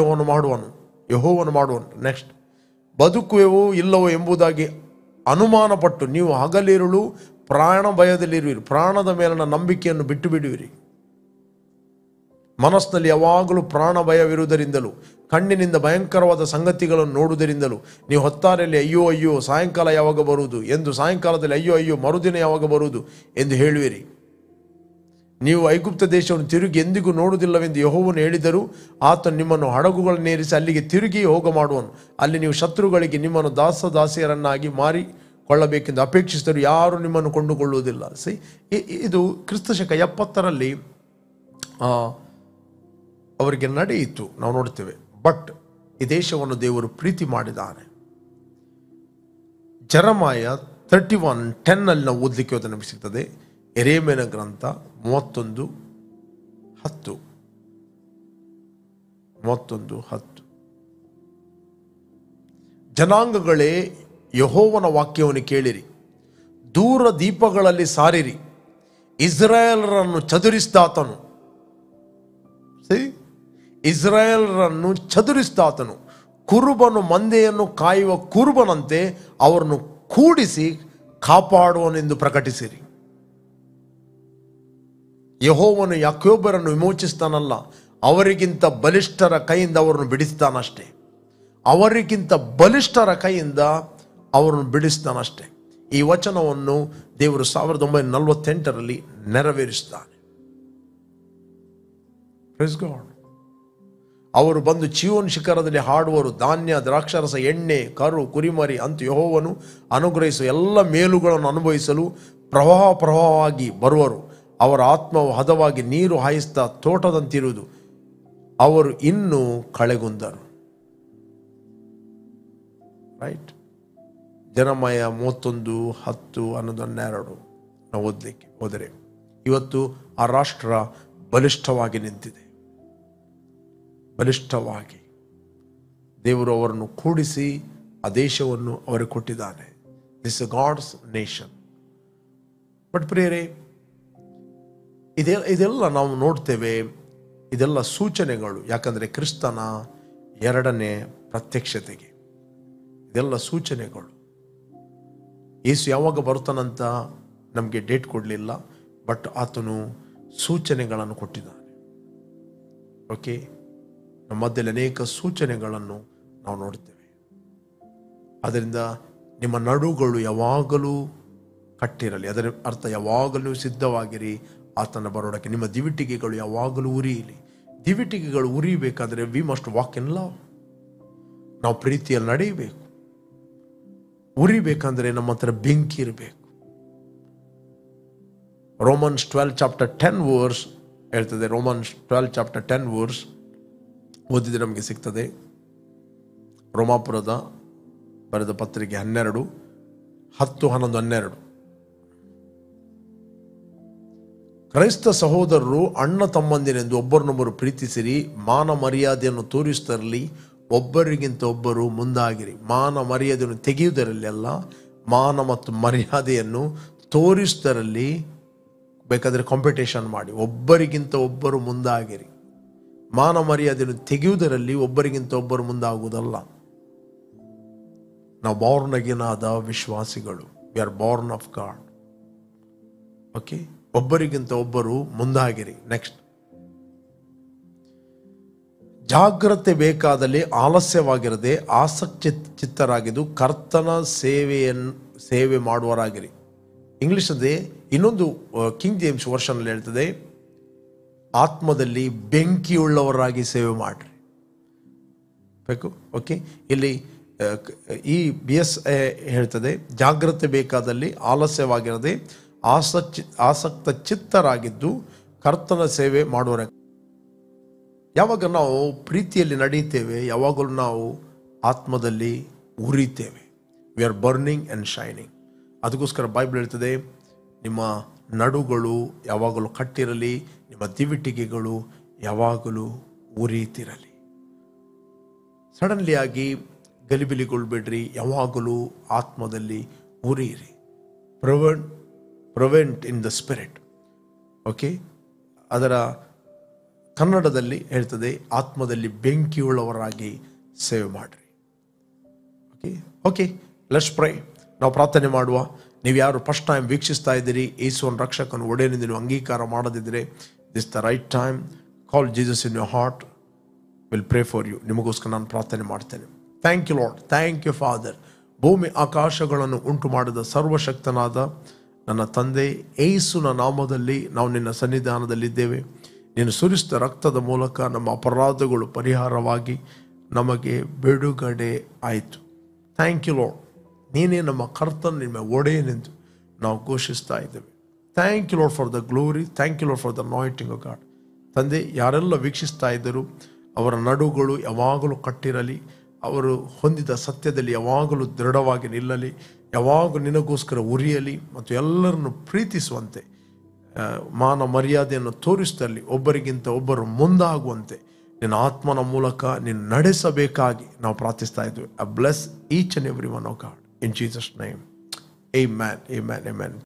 Speaker 1: ಯೆಹೋವನು ಮಾಡುವನು. ನೆಕ್ಸ್ಟ್, ಬದುಕುವೆವೋ ಇಲ್ಲವೋ ಎಂಬುದಾಗಿ ಅನುಮಾನಪಟ್ಟು ನೀವು ಹಗಲಿರುಳು ಪ್ರಾಣ ಭಯದಲ್ಲಿರುವಿರಿ. ಪ್ರಾಣದ ಮೇಲಿನ ನಂಬಿಕೆಯನ್ನು ಬಿಟ್ಟು ಬಿಡುವಿರಿ. ಮನಸ್ಸಿನಲ್ಲಿ ಯಾವಾಗಲೂ ಪ್ರಾಣ ಭಯವಿರುವುದರಿಂದಲೂ, ಕಣ್ಣಿನಿಂದ ಭಯಂಕರವಾದ ಸಂಗತಿಗಳನ್ನು ನೋಡುವುದರಿಂದಲೂ ನೀವು ಹೊತ್ತಾರೆಯಲ್ಲಿ ಅಯ್ಯೋ ಅಯ್ಯೋ ಸಾಯಂಕಾಲ ಯಾವಾಗ ಬರುವುದು ಎಂದು, ಸಾಯಂಕಾಲದಲ್ಲಿ ಅಯ್ಯೋ ಅಯ್ಯೋ ಮರುದಿನ ಯಾವಾಗ ಬರುವುದು ಎಂದು ಹೇಳುವಿರಿ. ನೀವು ಐಗುಪ್ತ ದೇಶವನ್ನು ತಿರುಗಿ ಎಂದಿಗೂ ನೋಡುವುದಿಲ್ಲವೆಂದು ಯೆಹೋವನು ಹೇಳಿದರೂ ಆತನು ನಿಮ್ಮನ್ನು ಹಡಗುಗಳನ್ನೇರಿಸಿ ಅಲ್ಲಿಗೆ ತಿರುಗಿ ಹೋಗ ಮಾಡುವನು. ಅಲ್ಲಿ ನೀವು ಶತ್ರುಗಳಿಗೆ ನಿಮ್ಮನ್ನು ದಾಸದಾಸಿಯರನ್ನಾಗಿ ಮಾರಿಕೊಳ್ಳಬೇಕೆಂದು ಅಪೇಕ್ಷಿಸಿದರೂ ಯಾರು ನಿಮ್ಮನ್ನು ಕೊಂಡುಕೊಳ್ಳುವುದಿಲ್ಲ. ಇದು ಕ್ರಿಸ್ತಶಕ 70ರಲ್ಲಿ ಅವರಿಗೆ ನಡೆಯಿತು, ನಾವು ನೋಡ್ತೇವೆ. ಬಟ್ ಈ ದೇಶವನ್ನು ದೇವರು ಪ್ರೀತಿ ಮಾಡಿದ್ದಾನೆ. ಜೆರೆಮಯ 31:10 ನಾವು ಓದಲಿಕ್ಕೆ ಹೋದ ನಮಗೆ ಸಿಗ್ತದೆ. ಯೆರೆಮೀಯನ ಗ್ರಂಥ 31:10 ಜನಾಂಗಗಳೇ, ಯೆಹೋವನ ವಾಕ್ಯವನ್ನು ಕೇಳಿರಿ, ದೂರ ದೀಪಗಳಲ್ಲಿ ಸಾರಿರಿ, ಇಸ್ರಾಯೇಲರನ್ನು ಚದುರಿಸಿದಾತನು. ಇಸ್ರಾಯೇಲರನ್ನು ಚದುರಿಸಿದಾತನು ಕುರುಬನು ಮಂದೆಯನ್ನು ಕಾಯುವ ಕುರುಬನಂತೆ ಅವರನ್ನು ಕೂಡಿಸಿ ಕಾಪಾಡುವನೆಂದು ಪ್ರಕಟಿಸಿರಿ. ಯೆಹೋವನು ಯಾಕೋಬರನ್ನು ವಿಮೋಚಿಸ್ತಾನಲ್ಲ, ಅವರಿಗಿಂತ ಬಲಿಷ್ಠರ ಕೈಯಿಂದ ಅವರನ್ನು ಬಿಡಿಸ್ತಾನಷ್ಟೇ. ಅವರಿಗಿಂತ ಬಲಿಷ್ಠರ ಕೈಯಿಂದ ಅವರನ್ನು ಬಿಡಿಸ್ತಾನಷ್ಟೇ. ಈ ವಚನವನ್ನು ದೇವರು 1948ರಲ್ಲಿ ನೆರವೇರಿಸ್ತಾನೆ. Praise God. ಅವರು ಬಂದು ಚೀಯೋನ್ ಶಿಖರದಲ್ಲಿ ಹಾಡುವರು, ಧಾನ್ಯ, ದ್ರಾಕ್ಷಾರಸ, ಎಣ್ಣೆ, ಕರು, ಕುರಿಮರಿ ಅಂತೂ ಯೆಹೋವನು ಅನುಗ್ರಹಿಸುವ ಎಲ್ಲ ಮೇಲುಗಳನ್ನು ಅನುಭವಿಸಲು ಪ್ರವಾಹವಾಗಿ ಬರುವರು. ಅವರ ಆತ್ಮವು ಹದವಾಗಿ ನೀರು ಹಾಯಿಸ್ತಾ ತೋಟದಂತಿರುವುದು. ಅವರು ಇನ್ನೂ ಕಳೆಗುಂದರು. ರೈಟ್. ಜೆರೆಮಯ 31:10-11 ನಾವು ಓದಲಿಕ್ಕೆ ಹೋದರೆ, ಇವತ್ತು ಆ ರಾಷ್ಟ್ರ ಬಲಿಷ್ಠವಾಗಿ ನಿಂತಿದೆ. ಬಲಿಷ್ಠವಾಗಿ ದೇವರು ಅವರನ್ನು ಕೂಡಿಸಿ ಆ ದೇಶವನ್ನು ಅವರಿಗೆ ಕೊಟ್ಟಿದ್ದಾನೆ. This is God's nation. But ಪ್ರಿಯರೇ, ಇದೆಲ್ಲ ನಾವು ನೋಡ್ತೇವೆ, ಇದೆಲ್ಲ ಸೂಚನೆಗಳು. ಯಾಕಂದರೆ ಕ್ರಿಸ್ತನ 2ನೇ ಪ್ರತ್ಯಕ್ಷತೆಗೆ ಇದೆಲ್ಲ ಸೂಚನೆಗಳು. ಯೇಸು ಯಾವಾಗ ಬರ್ತಾನಂತ ನಮಗೆ ಡೇಟ್ ಕೊಡಲಿಲ್ಲ, ಬಟ್ ಆತನು ಸೂಚನೆಗಳನ್ನು ಕೊಟ್ಟಿದ್ದಾನೆ. ಓಕೆ, ನಮ್ಮ ಮಧ್ಯದಲ್ಲಿ ಅನೇಕ ಸೂಚನೆಗಳನ್ನು ನಾವು ನೋಡ್ತೇವೆ. ಅದರಿಂದ ನಿಮ್ಮ ನಡುಗಳು ಯಾವಾಗಲೂ ಕಟ್ಟಿರಲಿ. ಅದರ ಅರ್ಥ ಯಾವಾಗಲೂ ಸಿದ್ಧವಾಗಿರಿ ಆತನ ಬರೋಡಕ್ಕೆ. ನಿಮ್ಮ ದಿವಿಟಿಗೆಗಳು ಯಾವಾಗಲೂ ಉರಿಯಲಿ. ದಿವಿಟಿಗೆಗಳು ಉರಿಯಬೇಕಾದ್ರೆ we must walk in love. ನಾವು ಪ್ರೀತಿಯಲ್ಲಿ ನಡೆಯಬೇಕು. ಉರಿಬೇಕಂದ್ರೆ ನಮ್ಮ ಹತ್ರ ಬೆಂಕಿ ಇರಬೇಕು. ರೋಮನ್ಸ್ 12:10 ಹೇಳ್ತದೆ. ರೋಮನ್ಸ್ 12:10 ಓದಿದ್ರೆ ನಮಗೆ ಸಿಗ್ತದೆ. ರೋಮಾಪುರದ ಬರೆದ ಪತ್ರಿಕೆ 12:10-11 ಕ್ರೈಸ್ತ ಸಹೋದರರು ಅಣ್ಣ ತಮ್ಮಂದಿರೆಂದು ಒಬ್ಬರನ್ನೊಬ್ಬರು ಪ್ರೀತಿಸಿರಿ, ಮಾನ ಮರ್ಯಾದೆಯನ್ನು ತೋರಿಸುವುದರಲ್ಲಿ ಒಬ್ಬರಿಗಿಂತ ಒಬ್ಬರು ಮುಂದಾಗಿರಿ. ಮಾನ ಮರ್ಯಾದೆಯನ್ನು ತೆಗೆಯುವುದರಲ್ಲಿ ಅಲ್ಲ, ಮಾನ ಮತ್ತು ಮರ್ಯಾದೆಯನ್ನು ತೋರಿಸುವುದರಲ್ಲಿ ಬೇಕಾದರೆ ಕಾಂಪಿಟೇಷನ್ ಮಾಡಿ. ಒಬ್ಬರಿಗಿಂತ ಒಬ್ಬರು ಮುಂದಾಗಿರಿ. ಮಾನ ಮರ್ಯಾದೆಯನ್ನು ತೆಗೆಯುವುದರಲ್ಲಿ ಒಬ್ಬರಿಗಿಂತ ಒಬ್ಬರು ಮುಂದಾಗುವುದಲ್ಲ. ನಾವು ಬಾರ್ನ್ ಅಗೇನ್ ಆದ ವಿಶ್ವಾಸಿಗಳು. We are born of God. Okay, ಒಬ್ಬರಿಗಿಂತ ಒಬ್ಬರು ಮುಂದಾಗಿರಿ. ನೆಕ್ಸ್ಟ್, ಜಾಗ್ರತೆ ಬೇಕಾದಲ್ಲಿ ಆಲಸ್ಯವಾಗಿರದೆ ಆಸಕ್ತಿ ಚಿತ್ತರಾಗಿದ್ದು ಕರ್ತನ ಸೇವೆ ಮಾಡುವರಾಗಿರಿ. ಇಂಗ್ಲಿಷ್ ಅದೇ. ಇನ್ನೊಂದು ಕಿಂಗ್ ಜೇಮ್ಸ್ ವರ್ಷನಲ್ಲಿ ಹೇಳ್ತದೆ, ಆತ್ಮದಲ್ಲಿ ಬೆಂಕಿಯುಳ್ಳವರಾಗಿ ಸೇವೆ ಮಾಡ್ರಿ ಬೇಕು. ಓಕೆ, ಇಲ್ಲಿ ಈ BS ಹೇಳ್ತದೆ, ಜಾಗ್ರತೆ ಬೇಕಾದಲ್ಲಿ ಆಲಸ್ಯವಾಗಿರದೆ ಆಸಕ್ತ ಚಿತ್ತರಾಗಿದ್ದು ಕರ್ತನ ಸೇವೆ ಮಾಡುವರ. ಯಾವಾಗ ನಾವು ಪ್ರೀತಿಯಲ್ಲಿ ನಡೆಯುತ್ತೇವೆ, ಯಾವಾಗಲೂ ನಾವು ಆತ್ಮದಲ್ಲಿ ಉರಿತೇವೆ. We are burning and shining. ಅದಕ್ಕೋಸ್ಕರ ಬೈಬಲ್ ಹೇಳ್ತದೆ, ನಿಮ್ಮ ನಡುಗಳು ಯಾವಾಗಲೂ ಕಟ್ಟಿರಲಿ, ನಿಮ್ಮ ದಿವಿಟಿಗೆಗಳು ಯಾವಾಗಲೂ ಉರಿತಿರಲಿ. ಸಡನ್ಲಿ ಆಗಿ ಗಲಿಬಿಲಿಗೊಳ್ಬೇಡ್ರಿ. ಯಾವಾಗಲೂ ಆತ್ಮದಲ್ಲಿ ಉರಿಯಿರಿ. Prevent in the spirit. Okay, ಅದರ ಕನ್ನಡದಲ್ಲಿ ಹೇಳ್ತದೆ, ಆತ್ಮದಲ್ಲಿ ಬೆಂಕಿಯುಳ್ಳವರಾಗಿ ಸೇವೆ ಮಾಡಿರಿ. Okay okay let's pray. ನಾವು ಪ್ರಾರ್ಥನೆ ಮಾಡುವ. ನೀವು ಯಾರು ಫಸ್ಟ್ ಟೈಮ್ ವೀಕ್ಷಿಸ್ತಾ ಇದ್ದೀರಿ, ಯೇಸುವನ್ನು ರಕ್ಷಕನ ಒಡೆಯನೆಂದು ನೀವು ಅಂಗೀಕಾರ ಮಾಡದಿದ್ದರೆ, this the right time. Call Jesus in your heart. Will pray for you. ನಿಮಗೋಸ್ಕರ ನಾನು ಪ್ರಾರ್ಥನೆ ಮಾಡ್ತೇನೆ. Thank you Lord. Thank you father. ಭೂಮಿ ಆಕಾಶಗಳನ್ನು ಉಂಟು ಮಾಡಿದ ಸರ್ವಶಕ್ತನಾದ ನನ್ನ ತಂದೆ ಯೇಸುವಿನ ನಾಮದಲ್ಲಿ ನಾವು ನಿನ್ನ ಸನ್ನಿಧಾನದಲ್ಲಿದ್ದೇವೆ. ನೀನು ಸುರಿಸಿದ ರಕ್ತದ ಮೂಲಕ ನಮ್ಮ ಅಪರಾಧಗಳು ಪರಿಹಾರವಾಗಿ ನಮಗೆ ಬಿಡುಗಡೆ ಆಯಿತು. Thank you Lord. ನೀನೇ ನಮ್ಮ ಕರ್ತನ, ನಿಮ್ಮ ಒಡೆಯನೆಂದು ನಾವು ಘೋಷಿಸ್ತಾ ಇದ್ದೇವೆ. Thank you Lord for the glory. Thank you Lord for the anointing of God. ತಂದೆ, ಯಾರೆಲ್ಲ ವೀಕ್ಷಿಸ್ತಾ ಇದ್ದರು ಅವರ ನಡುಗಳು ಯಾವಾಗಲೂ ಕಟ್ಟಿರಲಿ, ಅವರು ಹೊಂದಿದ ಸತ್ಯದಲ್ಲಿ ಯಾವಾಗಲೂ ದೃಢವಾಗಿ ನಿಲ್ಲಲಿ, ಯಾವಾಗಲೂ ನಿನಗೋಸ್ಕರ ಉರಿಯಲಿ ಮತ್ತು ಎಲ್ಲರನ್ನು ಪ್ರೀತಿಸುವಂತೆ, ಮಾನ ಮರ್ಯಾದೆಯನ್ನು ತೋರಿಸಿದಲ್ಲಿ ಒಬ್ಬರಿಗಿಂತ ಒಬ್ಬರು ಮುಂದಾಗುವಂತೆ ನಿನ್ನ ಆತ್ಮನ ಮೂಲಕ ನೀನು ನಡೆಸಬೇಕಾಗಿ ನಾವು ಪ್ರಾರ್ಥಿಸ್ತಾ ಇದ್ದೇವೆ. I bless each and every one of god in Jesus name. Amen, amen, amen.